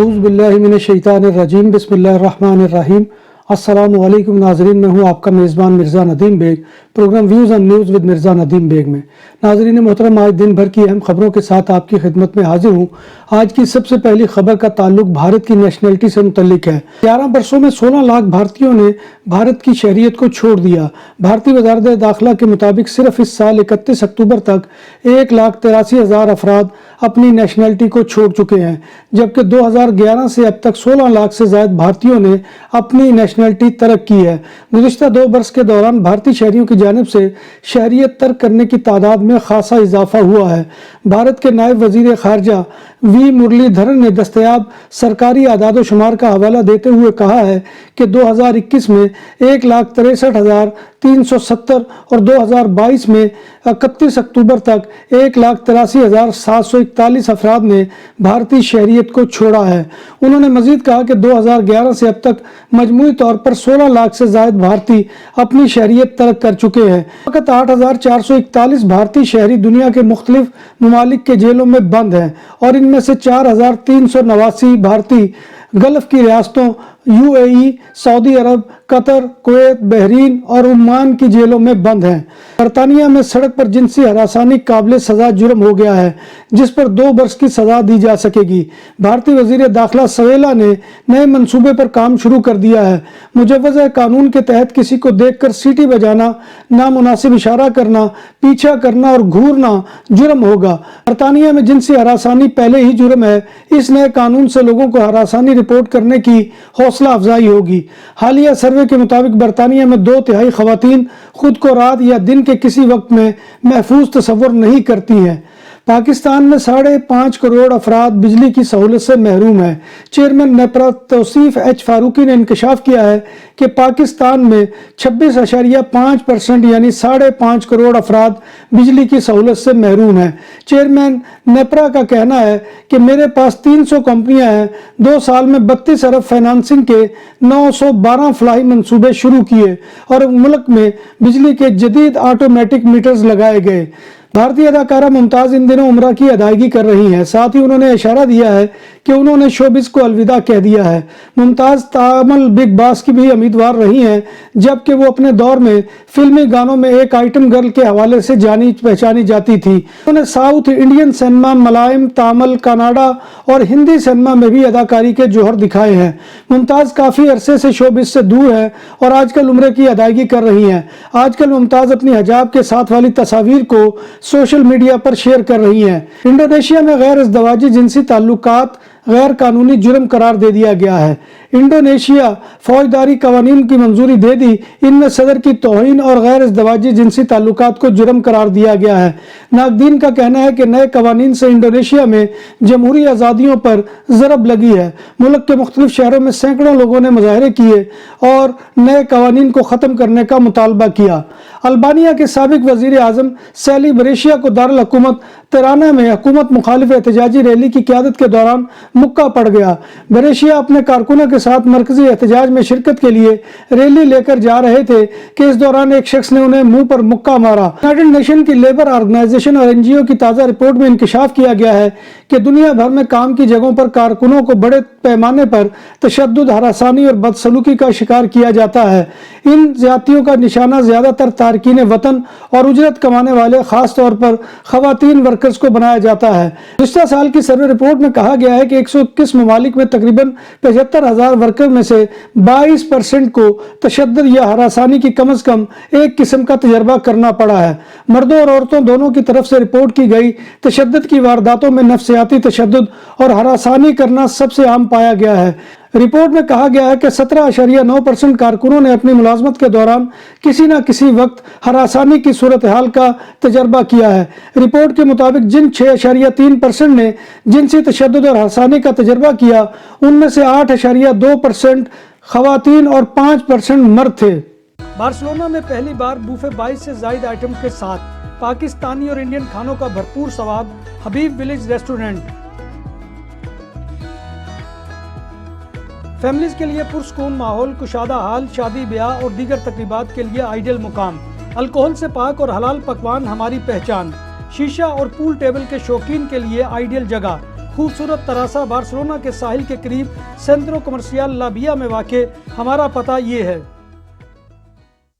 अऊज़ु बिल्लाहि मिनश्शैतानिर्रजीम बिस्मिल्लाहिर्रहमानिर्रहीम। अस्सलामु अलैकुम नाज़रीन, मैं हूँ आपका मेज़बान Mirza Nadeem Baig, programme views and news with Mirza Nadeem Baig में। नाज़रीन मोहतरम, आज दिन भर की अहम खबरों के साथ आपकी खिदमत में हाजिर हूँ। आज की सबसे पहली खबर का ताल्लुक भारत की नेशनलिटी से मुतल्लिक है। 11 वर्षों में 16 लाख भारतीयों ने भारत की शहरियत को छोड़ दिया। भारतीय वज़ारत दाखिला के मुताबिक सिर्फ इस साल 31 अक्टूबर तक 1,83,000 अफराद अपनी नेशनलिटी को छोड़ चुके हैं, जबकि 2011 से अब तक 16 लाख से ज़्यादा भारतीयों ने अपनी नेशनलिटी तर्क की है। गुज़िश्ता 2 वर्ष के दौरान भारतीय शहरियों की जानिब से शहरियत तर्क करने की तादाद में खासा इजाफा हुआ है। भारत के नायब वज़ीर ख़ारजा वी मुरलीधरन ने दस्तयाब सरकारी आदाद शुमार का हवाला देते हुए कहा है कि 2021 में 1,63,370 और 2022 में 31 अक्टूबर तक 1,83,741 अफराद ने भारतीय शहरियत को छोड़ा है। उन्होंने मजीद कहा कि 2011 से अब तक मजमूई तौर पर 16 लाख से ज़ायद भारतीय अपनी शहरियत तर्क कर चुके हैं। फ़कत 8,441 भारतीय शहरी दुनिया के मुख्तलिफ ममालिक के जेलों में बंद हैं और इनमें से 4,389 भारतीय गल्फ की रियासतों यूएई, सऊदी अरब, कतर, कुवैत, बहरीन और ओमान की जेलों में बंद हैं। बरतानिया में सड़क पर जिनसी हरासानी काबिल सज़ा जुर्म हो गया है, जिस पर 2 वर्ष की सज़ा दी जा सकेगी। भारतीय वज़ीर दाखिला सवेला ने नए मंसूबे पर काम शुरू कर दिया है। मुजव्वज़ा कानून के तहत किसी को देखकर सीटी बजाना, नामुनासिब इशारा करना, पीछा करना और घूरना जुर्म होगा। बरतानिया में जिनसी हरासानी पहले ही जुर्म है। इस नए कानून से लोगों को हरासानी रिपोर्ट करने की हौसला अफजाई होगी। हालिया सर्वे के मुताबिक बरतानिया में 2/3 खवातीन खुद को रात या दिन के किसी वक्त में महफूज तस्वुर नहीं करती हैं। पाकिस्तान में 5.5 करोड़ अफराद बिजली की सहूलत से महरूम है। चेयरमैन नेपरा तौसीफ एच फारूकी ने इंकशाफ किया है कि पाकिस्तान में 26.5% यानी 5.5 करोड़ अफराद बिजली की सहूलत से महरूम है। चेयरमैन नेपरा का कहना है कि मेरे पास 300 कंपनियां हैं। 2 साल में 32 अरब फाइनेंसिंग के 912 फलाही मंसूबे शुरू किए और मुल्क में बिजली के जदीद ऑटोमेटिक मीटर्स लगाए गए। भारतीय अदाकारा मुमताज़ इन दिनों उम्रा की अदायगी कर रही हैं। साथ ही उन्होंने इशारा दिया है कि उन्होंने शोबिस को अलविदा कह दिया है। मुमताज़ तामल बिग बॉस की भी उम्मीदवार रही हैं, जबकि वो अपने दौर में फिल्मी गानों में एक आइटम गर्ल के हवाले से जानी पहचानी जाती थी। उन्होंने south Indian cinema, Malayalam, Tamil, Kannada और हिंदी सिनेमा में भी अदाकारी के जौहर दिखाए हैं। मुमताज़ काफ़ी अरसे से शोबिस से दूर है और आजकल उम्र की अदायगी कर रही हैं। आजकल मुमताज़ अपनी हिजाब के साथ वाली तस्वीर को सोशल मीडिया पर शेयर कर रही हैं। इंडोनेशिया में गैर इज़्दवाजी जिनसी ताल्लुकात गैर कानूनी जुर्म करार दे दिया गया है। इंडोनेशिया फौजदारी कवानीन की मंजूरी दे दी। इनमें सदर की तौहीन और गैर इज़्दवाजी जिनसी ताल्लुकात को जुर्म करार दिया गया है। नाकदीन का कहना है कि नए कवानीन से इंडोनेशिया में जमहूरी आज़ादियों पर ज़रब लगी है। मुल्क के मुख्तलिफ शहरों में सैकड़ों लोगों ने मुजाहरे किए और नए कवानीन को ख़त्म करने का मुतालबा किया। अल्बानिया के साबिक वज़ीर आज़म सैली बरेशिया को दारुल हुकूमत तिराना में हुकूमत मुखालिफ एहतजाजी रैली की क़यादत के दौरान मुक्का पड़ गया। बरेशिया अपने कारकुनों के साथ मरकजी एहतजाज में शिरकत के लिए रैली लेकर जा रहे थे कि इस दौरान एक शख्स ने उन्हें मुंह पर मुक्का मारा। यूनाइटेड नेशन की लेबर ऑर्गेनाइजेशन और एनजीओ की ताज़ा रिपोर्ट में इंकशाफ किया गया है कि दुनिया भर में काम की जगहों पर कारकुनों को बड़े पैमाने पर तशद्दुद, हरासानी और बदसलूकी का शिकार किया जाता है। इन ज्यादतियों का निशाना ज़्यादातर तारकीन वतन और उजरत कमाने वाले, खास तौर पर खवातीन वर्कर्स को बनाया जाता है। पिछले साल की सर्वे रिपोर्ट में कहा गया है कि 121 ममालिक में तकरीबन 75,000 वर्कर में से 22% को तशद्दुद या हरासानी की कम से कम एक किस्म का तजर्बा करना पड़ा है। मर्दों और औरतों दोनों की तरफ से रिपोर्ट की गई तशद्दुद की वारदातों में नफ्सियाती तशद्दुद और हरासानी करना सबसे आम पाया गया है। रिपोर्ट में कहा गया है कि 17.9% कारकुनों ने अपनी मुलाजमत के दौरान किसी न किसी वक्त हरासानी की सूरत हाल का तजर्बा किया है। रिपोर्ट के मुताबिक जिन 6.3% ने जिनसी तशद्दुद और हरासानी का तजर्बा किया, उनमें से 8.2% खवातीन और 5% मर्द थे। बार्सिलोना में पहली बार बूफे 22 से ज़ायद आइटम के साथ पाकिस्तानी और इंडियन खानों का भरपूर स्वाद हबीब विलेज रेस्टोरेंट। फैमिलीज के लिए पुरसकून माहौल, कुशादा हाल, शादी ब्याह और दीगर तकरीबात के लिए आइडियल मुकाम। अल्कोहल से पाक और हलाल पकवान हमारी पहचान। शीशा और पूल टेबल के शौकीन के लिए आइडियल जगह। खूबसूरत तरासा बार्सिलोना के साहिल के करीब सेंट्रो कमर्शियल लाबिया में वाक़ हमारा पता ये है।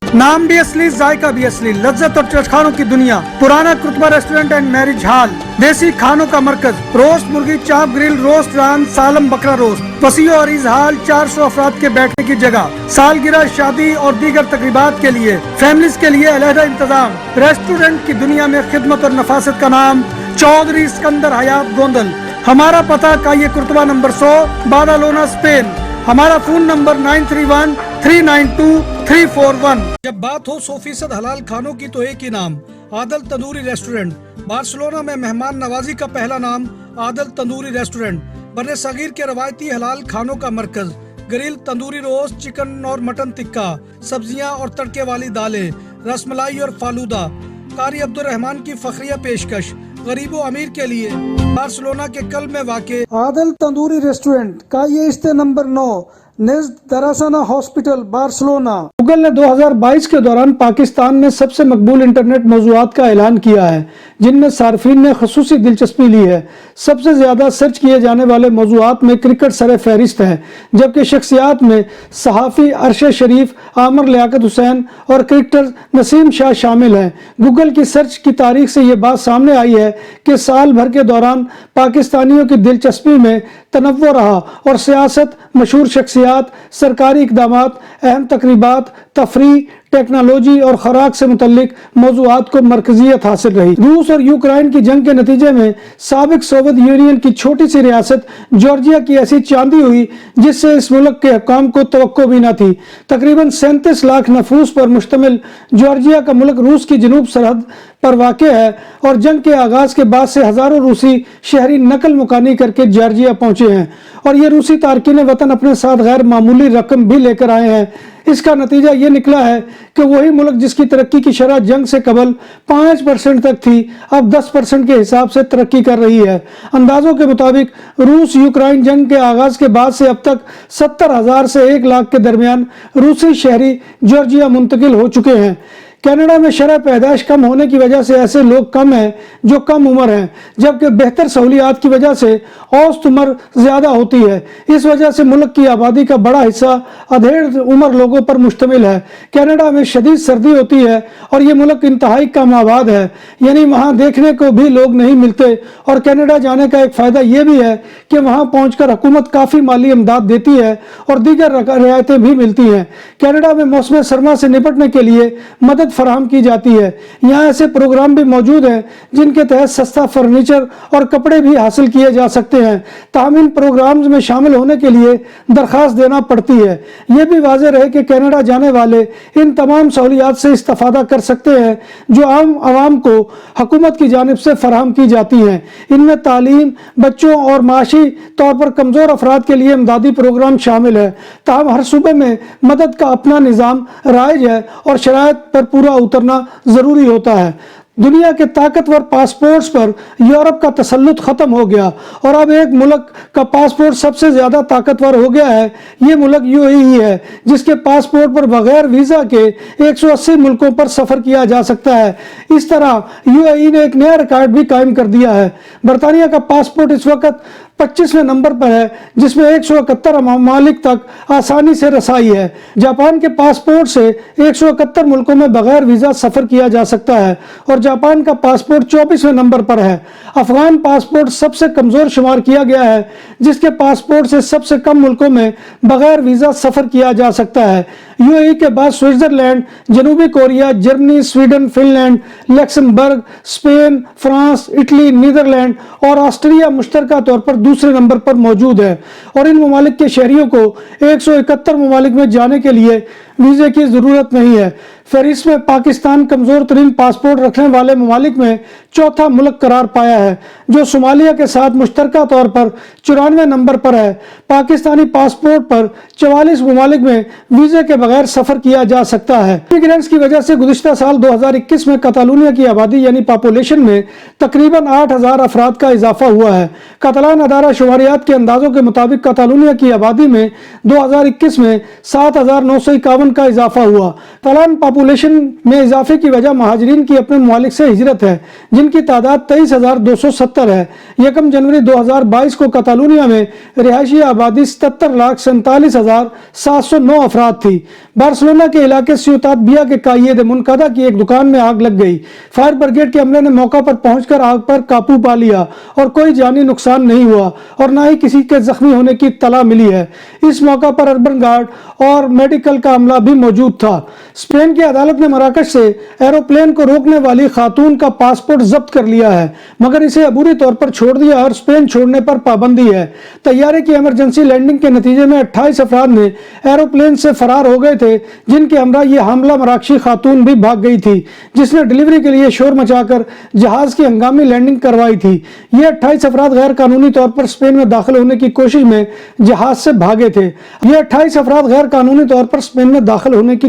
नाम भी असली, जायका भी असली, लज्जत और चटखानों की दुनिया, पुराना कुतबा रेस्टोरेंट एंड मैरिज हॉल, देसी खानों का मरकज, रोस्ट मुर्गी, चाप ग्रिल, रोस्ट रान, सालम बकरा रोस्ट, वसीओ और इजहाल, 400 अफराद के बैठने की जगह, सालगिरह, शादी और दीगर तकरीबात के लिए, फैमिलीज के लिए अलहदा इंतजाम। रेस्टोरेंट की दुनिया में खिदमत और नफासत का नाम चौधरी सिकंदर हयात गोंदल। हमारा पता काये कुर्तबा नंबर 100, बादालोना, स्पेन। हमारा फोन नंबर 9313923341। जब बात हो 100% हलाल खानों की तो एक ही नाम, आदल तंदूरी रेस्टोरेंट। बार्सिलोना में मेहमान नवाजी का पहला नाम आदल तंदूरी रेस्टोरेंट। बर्रे सगीर के रवायती हलाल खानों का मरकज, ग्रिल, तंदूरी रोस्ट, चिकन और मटन टिक्का, सब्जियां और तड़के वाली दालें, रसमलाई और फालूदा। कारी अब्दुर्रहमान की फखरिया पेशकश गरीबो अमीर के लिए। बार्सिलोना के कल्ब में वाक़े आदल तंदूरी रेस्टोरेंट का ये इस्ते नंबर 9 नज़द दरासाना हॉस्पिटल, बार्सिलोना। गूगल ने 2022 के दौरान पाकिस्तान में सबसे मकबूल इंटरनेट मौज़ूआत का ऐलान किया है, जिनमें सार्फिन ने खसूसी दिलचस्पी ली है। सबसे ज्यादा सर्च किए जाने वाले मौज़ूआत में क्रिकेट सर फहरिस्त है, जबकि शख्सियात में सहाफ़ी अरशद शरीफ, आमिर लियाकत हुसैन और क्रिकेटर नसीम शाह शामिल हैं। गूगल की सर्च की तारीख से ये बात सामने आई है कि साल भर के दौरान पाकिस्तानियों की दिलचस्पी में तनव्वुर रहा और सियासत, मशहूर शख्सियात, सरकारी इक़दामात, अहम तकरीबात, तफरीह, टेक्नोलॉजी और खुराक से मुतल्लिक मौज़ूआत को मरकजियत हासिल रही। रूस और यूक्रेन की जंग के नतीजे में साबिक सोवियत यूनियन की छोटी सी रियासत जॉर्जिया की ऐसी चांदी हुई जिससे इस मुल्क के हुक्काम को तवक्को भी न थी। तकरीबन 37 लाख नफूस पर मुश्तमिल जॉर्जिया का मुल्क रूस की जनूब सरहद पर वाक़ है और जंग के आगाज के बाद से हजारों रूसी शहरी नकल मुकानी करके जॉर्जिया पहुंचे हैं और ये रूसी तारकीन वतन अपने साथ गैर मामूली रकम भी लेकर आए हैं। इसका नतीजा ये निकला है कि वही मुल्क जिसकी तरक्की की शरह जंग से कबल 5% तक थी, अब 10% के हिसाब से तरक्की कर रही है। अंदाजों के मुताबिक रूस यूक्रेन जंग के आगाज के बाद से अब तक 70,000 से 1 लाख के दरमियान रूसी शहरी जॉर्जिया मुंतकिल हो चुके हैं। कनाडा में शरह पैदाइश कम होने की वजह से ऐसे लोग कम हैं जो कम उम्र हैं, जबकि बेहतर सहूलियात की वजह से औसत उम्र ज़्यादा होती है। इस वजह से मुल्क की आबादी का बड़ा हिस्सा अधेड़ उम्र लोगों पर मुश्तमिल है। कनाडा में शदीद सर्दी होती है और ये मुल्क इंतहाई कम आबाद है, यानी वहाँ देखने को भी लोग नहीं मिलते। और कनाडा जाने का एक फ़ायदा ये भी है कि वहाँ पहुँचकर हुकूमत काफ़ी माली इमदाद देती है और दीगर रियायतें भी मिलती हैं। कनाडा में मौसम सरमा से निपटने के लिए मदद फराहम की जाती है। यहाँ ऐसे प्रोग्राम भी मौजूद हैं जिनके तहत सस्ता फर्नीचर और कपड़े भी हासिल किए जा सकते हैं। ताहम इन प्रोग्राम्स में शामिल होने के लिए दरखास्त देना पड़ती है। ये भी वाज़ेह रहे कि कनाडा जाने वाले इन तमाम सहूलियात से इस्तेफादा कर सकते हैं जो आम आवाम को हुकूमत की जानिब से फराहम की जाती हैं। इनमें तालीम, बच्चों और माशी तौर पर कमज़ोर अफराद के लिए इमदादी प्रोग्राम शामिल है। ताहम हर सूबे में मदद का अपना निज़ाम राइज है और शराइत पर पूरा उतरना ज़रूरी होता है। दुनिया के ताकतवर पासपोर्ट्स पर यूरोप का तसल्लुत ख़त्म हो गया और अब एक मुल्क का पासपोर्ट सबसे ज़्यादा ताकतवर हो गया है। ये मुल्क यूएई है, जिसके पासपोर्ट पर बगैर वीज़ा के 180 मुल्कों पर सफ़र किया जा सकता है। इस तरह यूएई ने एक नया रिकॉर्ड भी कायम कर दिया है। बरतानिया का पासपोर्ट इस वक्त 25वें नंबर पर है, जिसमें 171 ममालिक तक आसानी से रसाई है। जापान के पासपोर्ट से 171 मुल्कों में बगैर वीज़ा सफ़र किया जा सकता है और जापान का पासपोर्ट 24वें नंबर पर है। अफगान पासपोर्ट सबसे कमज़ोर शुमार किया गया है, जिसके पासपोर्ट से सबसे कम मुल्कों में बगैर वीज़ा सफ़र किया जा सकता है। यूएई के बाद स्विट्ज़रलैंड, जनूबी Korea, Germany, Sweden, Finland, Luxembourg, Spain, France, Italy, Netherland और ऑस्ट्रिया मुश्तरका तौर पर दूसरे नंबर पर मौजूद है और इन ममालिक के शहरियों को 171 ममालिक में जाने के लिए वीज़े की ज़रूरत नहीं है। फहरिस्त में पाकिस्तान कमज़ोर तरीन पासपोर्ट रखने वाले ममालिक में चौथा मुल्क करार पाया है, जो सोमालिया के साथ मुश्तरका तौर पर 94 नंबर पर है। पाकिस्तानी पासपोर्ट पर 44 ममालिक में वीज़े के बगैर सफ़र किया जा सकता है। इमिग्रेंट्स की वजह से गुज़िश्ता साल 2021 में कतालुनिया की आबादी यानी पॉपुलेशन में तकरीबन 8,000 अफराद का इजाफा हुआ है। कतालान अदारा शुमारियात के अंदाज़ों के मुताबिक कतालुनिया की आबादी में 2021 में 7,951 का इजाफा हुआ। कतालान پاپولیشن میں اضافے کی وجہ مہاجرین کی اپنے ممالک سے ہجرت ہے، جن کی تعداد 23,270 ہے۔ 1 جنوری 2022 کو کتالونیا میں رہائشی آبادی 77,47,709 افراد تھی۔ بارسلونا کے علاقے سیوتات بیا کے کائیے دے منقدہ کی ایک دکان میں آگ لگ گئی۔ فائر بریگیڈ کے عملے نے موقع پر پہنچ کر آگ پر قابو پا لیا اور کوئی جانی نقصان نہیں ہوا اور نہ ہی کسی کے زخمی ہونے کی اطلاع ملی ہے۔ اس موقع پر اربن گارڈ اور میڈیکل کا عملہ بھی موجود تھا۔ اسپین کی عدالت نے مراکش سے ایروپلین کو روکنے والی خاتون کا پاسپورٹ ضبط کر لیا ہے، مگر اسے عبوری طور پر چھوڑ دیا اور اسپین چھوڑنے پر پابندی ہے۔ طیارے کی ایمرجنسی لینڈنگ کے نتیجے میں 28 افراد نے ایروپلین سے فرار ہو گئے تھے، جن کے ہمراہ یہ حاملہ مراکشی خاتون بھی بھاگ گئی تھی، جس نے ڈیلیوری کے لیے شور مچا کر جہاز کی ہنگامی لینڈنگ کروائی تھی۔ یہ 28 افراد غیر قانونی طور پر اسپین میں داخل ہونے کی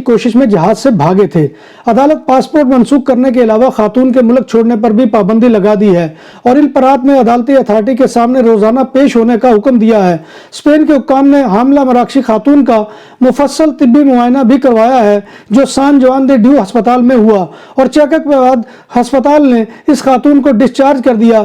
کوشش میں جہاز سے بھاگے تھے۔ عدالت پاسپورٹ منسوخ کرنے کے علاوہ خاتون کے ملک چھوڑنے پر بھی پابندی لگا دی ہے اور الپرات میں عدالتی اتھارٹی کے سامنے روزانہ پیش ہونے کا حکم دیا ہے۔ اسپین کے حکام نے حاملہ مراکشی خاتون کا مفصل طبی معائنہ بھی کروایا ہے، جو سان جوان دے ڈیو ہسپتال میں ہوا، اور چیک اپ کے بعد ہسپتال نے اس خاتون کو ڈسچارج کر دیا۔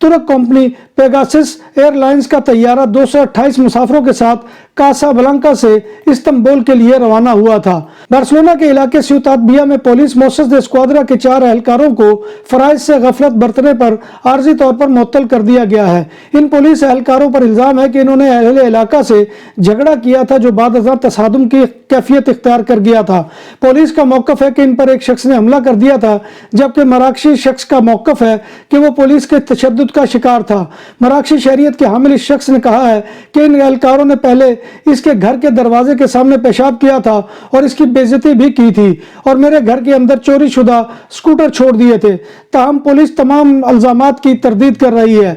ترک کمپنی پیگاسس ایئر لائنز کا طیارہ 228 مسافروں کے ساتھ کاسا بلانکا سے استنبول کے لیے روانہ ہوا تھا۔ بارسلونا کے علاقے سیوتات بیا میں پولیس موسس دے اسکواڈرا کے 4 اہلکاروں کو فرائض سے غفلت برتنے پر عارضی طور پر معطل کر دیا گیا ہے۔ ان پولیس اہلکاروں پر الزام ہے کہ انہوں نے اہل علاقہ سے جھگڑا کیا تھا، جو بعد ازاں تصادم کی کیفیت اختیار کر گیا تھا۔ پولیس کا موقف ہے کہ ان پر ایک شخص نے حملہ کر دیا تھا، جبکہ مراکشی شخص کا موقف ہے کہ وہ پولیس کے تشدد کا شکار تھا۔ مراکشی شہریت کے حامل اس شخص نے کہا ہے کہ ان اہلکاروں نے پہلے اس کے گھر کے دروازے کے سامنے پیشاب کیا تھا اور اس کی بے عزتی بھی کی تھی اور میرے گھر کے اندر چوری شدہ سکوٹر چھوڑ دیے تھے۔ تاہم پولیس تمام الزامات کی تردید کر رہی ہے۔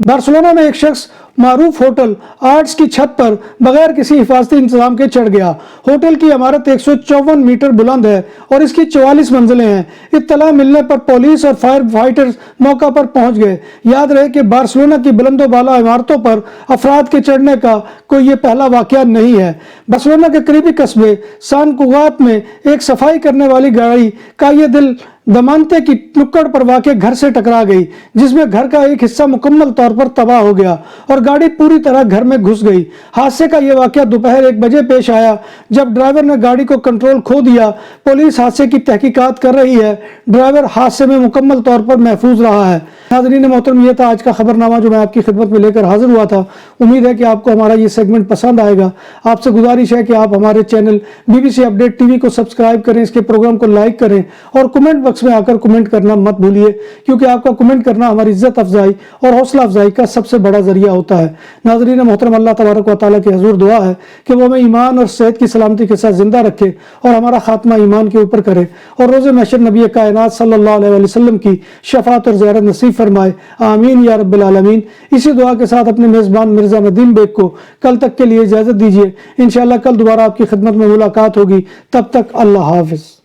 بارسلونا میں ایک شخص معروف ہوٹل آرٹس کی چھت پر بغیر کسی حفاظتی انتظام کے چڑھ گیا۔ ہوٹل کی عمارت 154 میٹر بلند ہے اور اس کی 44 منزلیں ہیں۔ اطلاع ملنے پر پولیس اور فائر فائٹرز موقع پر پہنچ گئے۔ یاد رہے کہ بارسلونا کی بلند و بالا عمارتوں پر افراد کے چڑھنے کا کوئی یہ پہلا واقعہ نہیں ہے۔ بارسلونا کے قریبی قصبے سان کوگات میں ایک صفائی کرنے والی گاڑی کائیے دل دمانتے کی نکڑ پر واقع گھر سے ٹکرا گئی، جس میں گھر کا ایک حصہ مکمل طور پر تباہ ہو گیا اور گاڑی پوری طرح گھر میں گھس گئی۔ حادثے کا یہ واقعہ دوپہر 1 بجے پیش آیا، جب ڈرائیور نے گاڑی کو کنٹرول کھو دیا۔ پولیس حادثے کی تحقیقات کر رہی ہے۔ ڈرائیور حادثے میں مکمل طور پر محفوظ رہا ہے۔ ناظرین محترم، یہ تھا آج کا خبر نامہ جو میں آپ کی خدمت میں لے کر حاضر ہوا تھا۔ امید ہے کہ آپ کو ہمارا یہ سیگمنٹ پسند آئے گا۔ آپ سے گزارش ہے کہ آپ ہمارے چینل BBC اپڈیٹ TV کو سبسکرائب کریں، اس کے پروگرام کو لائک کریں اور کمنٹ باکس میں آ کر کمنٹ کرنا مت بھولیے، کیونکہ آپ کا کمنٹ کرنا ہماری عزت افزائی اور حوصلہ افزائی کا سب سے بڑا ذریعہ ہوتا ہے۔ ناظرین محترم، اللہ تبارک و تعالیٰ کے حضور دعا ہے کہ وہ ہمیں ایمان اور صحت کی سلامتی کے ساتھ زندہ رکھے اور ہمارا خاتمہ ایمان کے اوپر کرے اور روز محشر نبی کائنات صلی اللہ علیہ وسلم کی شفاعت اور زیارت نصیب فرمائے، آمین یا رب العالمین۔ اسی دعا کے ساتھ اپنے میزبان مرزا ندیم بیگ کو کل تک کے لیے اجازت دیجیے۔ انشاءاللہ کل دوبارہ آپ کی خدمت میں ملاقات ہوگی، تب تک اللہ حافظ۔